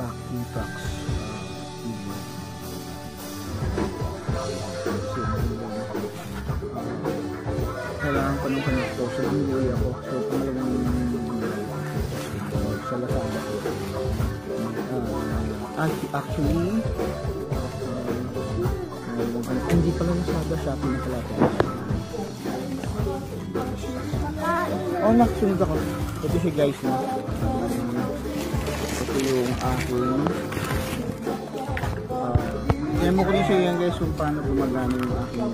vacuum trucks. Kailangan ko ng connector, so bumili ako. So pangalawang sa Lazada ko. Actually hindi pala Lazada, Shopee na pala. Oh, nakasunod ako. Ito siya guys, no? Ito yung aking demo ko rin siya yan guys kung paano gumagana yung aking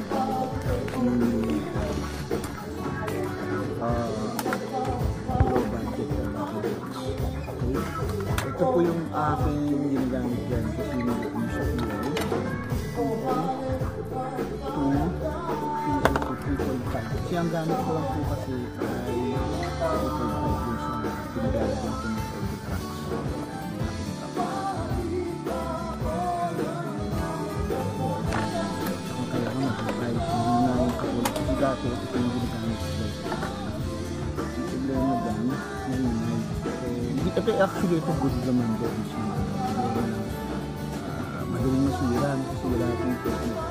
low budget na ito po yung aking ginagamit dyan kasi hindi ko siya ilaw 3.5 kasi ang gamit ko lang po kasi ay 3.5 yung sa ginagamit yung pinag-order trucks. Dati ito yung ginagamit ko guys. Ang problema dyan, mahinay. Ito actually ito good naman doon. Madaling masira kasi wala akong technique.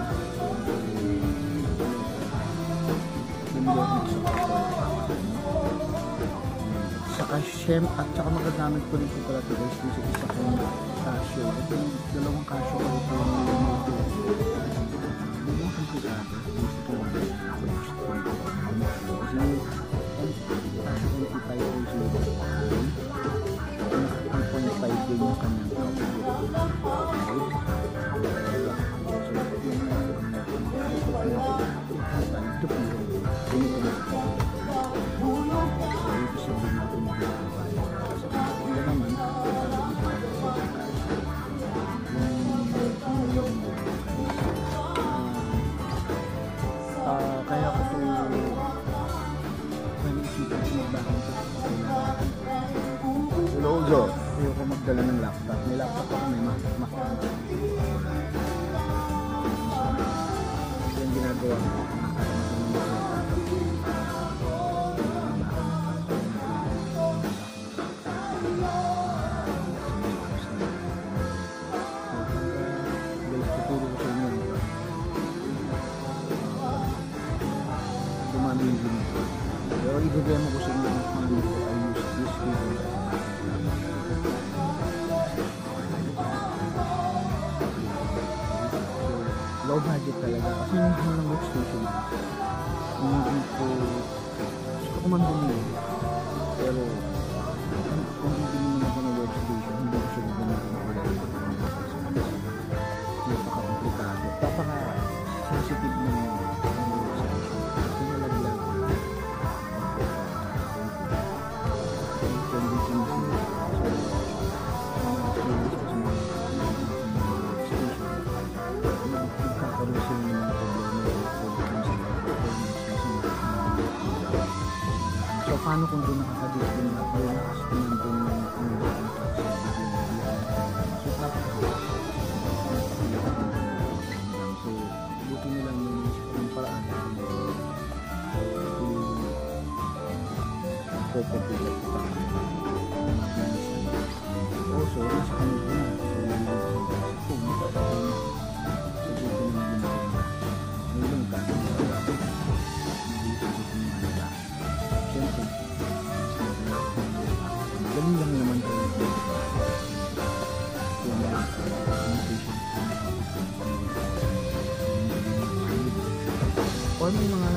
Saka siyem at saka magagamit ko rin po pala ito guys sa isa kong Casio. Ito yung dalawang Casio ko ito yung ito. Hindi mo komplikado. Yung kanyang kaya ko po hello Joe, ayoko magdala ng laptop. May laptop ako, may Mac. Ito yung ginagawa ko. Guys, tuturo ko sa inyo. Dumami yung ginagawa. Pero i-demo ko sa inyo ang panggulo ko. I use this video. Low budget talaga kasi hindi ng workstation hindi ko gusto ko man bumili pero kung bibili mo na ng workstation hindi ko siya gagamitin ng workstation napaka-komplikado napaka-sensitive ng workstation kasi nalaglag so paano kung doon nakakadistin na o nakasitin doon yung so buti nilang yung paraan popopulat pa also nasa kanila na so galing lang naman tayo or may mga